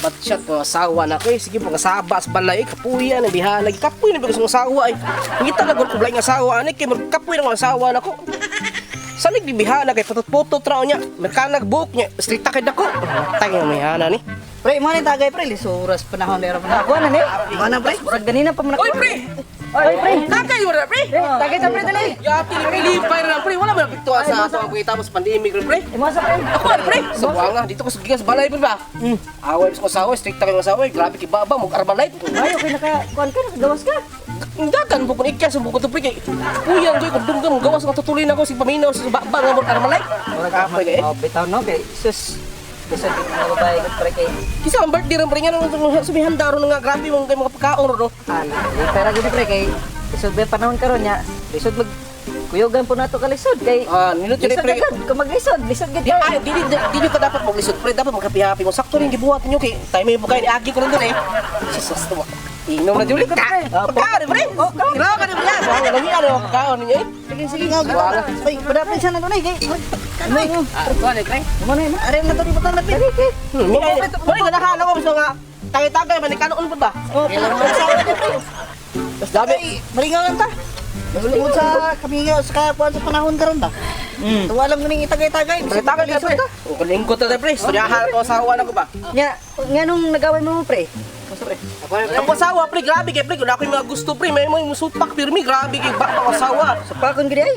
Batsyat ng asawa na ko eh. Sige pang asaba sa balay. Kapuyan ang bihalag. Kapuy na bigas ng asawa eh. Ngita na gawin ko balay ng asawa. Ano kay kapuy ng asawa na ko. Sanig di bihalag kay putot-putot raw niya. Merkanag buhok niya. Strita kay dako. Matay ng mihana ni. Pre, mo ni tagay pre, lisuras panahon dero mo. Ako na ni. Mana pre? Sa ganina pa man. Oy pre! Oy pre. Tagay mo na pre! Tagay sa pre dali. Yati ni pilipay na lang pre. Wala ba napiktuan sa ato ang pagkitapos pandemic rin pre. Imo sa pre. Ako ano pre? Sa buwanga. Dito ko sa gigas balay pre ba? Away sa asawa. Strita kay asawa. Grabe kay baba. Mag-arbalay. Ayo kay naka kuan ka, gawas ka. Dagan po kung ikyan sa bukod to pre kay Puyan joy kung dunggam gawas ng tutulin ako si paminaw sa baba nga mag-arbalay. Wala ka pa eh. Oh, bitaw no kay sus. Bisa di na babae ko pre kay. Kisa ang birthday rin pre nga nung sumihan daro nga grabe mong kay mga pagkaon ro. Ano, pera gid pre kay isod ba panahon karon nya. Isod mag kuyogan po nato kalisod kay Nindot yun pre. Kung maglisod, lisod gid. Di ka dapat maglisod pre, dapat magkapi-happy mo. Sakto rin gibuhat niyo kay time mo kay agi ko rin dun eh. Jesus to. Inom na juli ka. Pagkaon pre. Grabe ka din yan. Wala lagi ano pagkaon niyo eh. Sige nga. Ay, padapin siya na tunay kay. Ano? Kuan pre. Mo na mo. Are na to di patang na pre. Wala ka nakala ko gusto nga tagay-tagay man kanon pa ba? Oh, Mas dami. maringaw lang ta. Tungod sa kami nga sa kuan sa panahon karon ba. Tuwa lang ning itagay-tagay. Tagay ka pre. O kalingkot na pre. Storyahan ko asawa na ko ba? Nga nung nagaway mo pre. Basta pre. Ang asawa pre, grabe kay pre. Kung ako yung mga gusto pre, may mo yung supak pirmi, grabe kay ba asawa. Sa pakon gid ay.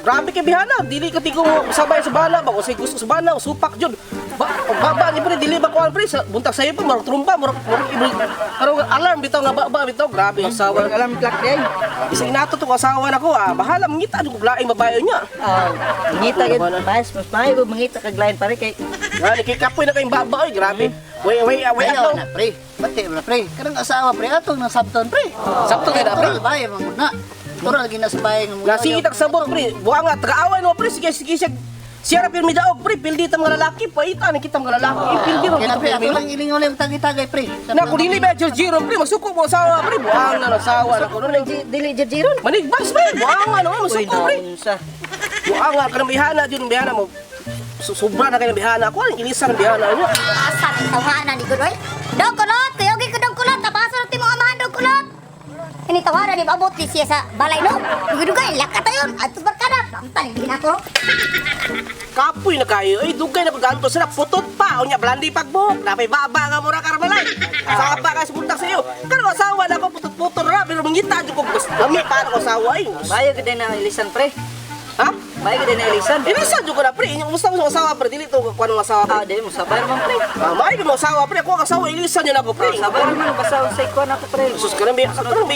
Grabe kay bihana. Dili ka tigo sabay sa bala ba? Kasi gusto sa bala, supak jud. Baba ni pre, dili ba kuan pre? Buntag sayo pa, marag trumba, marag karong alarm bitaw nga baba bitaw. Grabe ang asawa. Alam clock di ay. Isa inato to ko asawa na ko. Bahala mangita jud kog laing babae niya. Ngita gid mas maayo mangita kag lain pare kay. Gani kay kapoy na kay baba oy, grabe. Wait Ayaw ako. na pre, pati na pre. Kanang asawa pre, atong nang sabton pre. Sabton na pre. Bahay mo na. Tura lagi na sa bahay ng Nasikitag sabot pre. Buha nga taga-away no pre. Sige siya ra pirmi daog pre. Pildi ta mga lalaki. Paita na kita mga lalaki. Pildi ro Kaya kita pre, pirmi. ato lang ilingaw lang tagay-tagay pre. Na ko dili ba jiro pre. Masuko mo asawa pre. Buha nga asawa na ko. Dili jiron. Manigbas pre. Buha nga no. Masuko pre. Sa Buha nga kanang bihana jud bihana mo. Sobra na kay bihana. Ako ang ilisan bihana niya. Asa tawanan ni Gudoy? Dog kulot, kayogi ko dog kulot, tapasa ti mo amahan dog kulot. Ini tawanan ni abot ni siya sa balay no. Dugay lakat ayon, atus barkada, pamtan din ako. Kapoy na kayo. Ay dugay na pagganto sila. Putot pa. O niya blandi pagbuhok. Napay baba nga mura karmalay. Saba ka sa buntag sa iyo. Kano asawa na ako putot-putot ra. Pero mangita jud ko gusto. Lami para ko asawa ay. bayo gid na ilisan pre. Ha? Bayo gid na ilisan. Ilisan jud ko na pre. Inyong gusto mo sa asawa pre. Dili to kuan ng asawa pre. Dili mo sabay man pre. May mo asawa pre. Ako ang asawa ilisan niya na ako pre. Sabay man basta sa kuan ako pre. Sus ka na bi.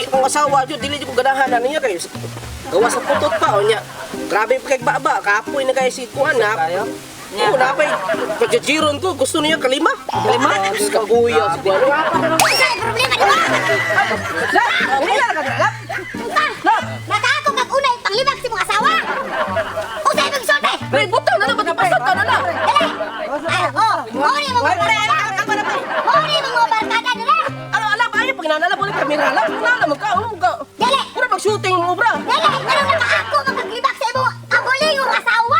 Ang asawa jud dili jud ko ganahan na niya kayo. Gawa sa putot pa o niya. Grabe pa kay baba. Kapoy na kay si kuan na. Kayo. Oo, napay. Pagjajiron ko. Gusto niya kalima. Kalima? Kabuya si kuan. Sa problema di ba? Hindi na nagkagalap. Mata ako kag unay panglibak si mong asawa. Usay bang sorte. Pre, butang na na. Patipasad ka na na. Dali. Mori mo Mori mo barkada dali. Alam, ayaw. Pag nanala mo ng kamera, alam. Nanala mo ka. Ano mo ka? Dali. Pura mag-shooting mo, bra. Dali, ganun na ako magaglibak sa imo. Abuli yung asawa.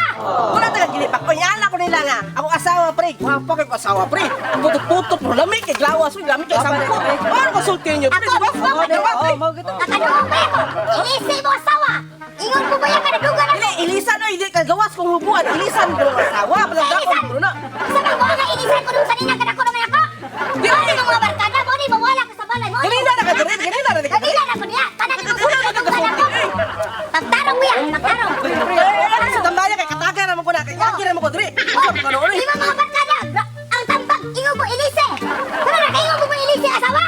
Wala talaga ginipak. Panyala ko nila nga. Ako asawa, pre. Wapa kayo asawa, pre. Putot-putot, bro. Lamig kay glawas. Lamig kay asawa ko. Ano masulti niyo, pre? Ako, Diba? Mo gid. Ano ba ko? Ilisi mo asawa. Ingon ko ba yung kanadugan ako? Ilisan, oy. Hindi ka gawas kong hubuan. Ilisan ko ng asawa. Palagda ko, bro na. Sa mga inisan ko nung sanina ka naman ako. Di mo mga barkada mo, di mawala ka sa balay mo. Ganina na ka, ganina na ka. Kanina na ko niya. Kanan ko kuna ko nung sana ko. Pagtarong mo yan, pagtarong. Sa tambaya kay kataga naman ko na. Kay kaki naman ko, dre. Ano ka noon, Di eh? mo mga barkada. Ang tambak, ingon mo ilise. Pero na kayo mo ilise asawa.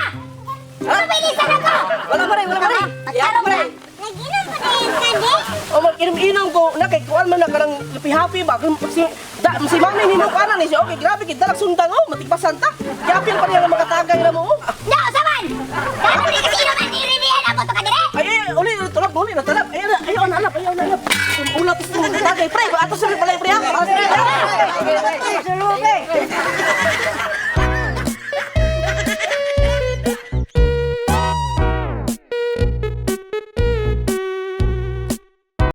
Ano ba ilise na ko? Wala pa rin, wala pa rin. Pagtarong mo. Nag-inom ko na yung kande. O mag-inom-inom ko na kay kuan man na karang happy ba si mami ni mo kanan ni siya okay grabe kay dalak sundang matigpasan ta yapin pa niya nga makatagay na mo No, saman. Kano ni kasi inom ang irinihan ako to kadire. uli tulak ay ayaw na alap ulat sa mga tagay pre ato sa balay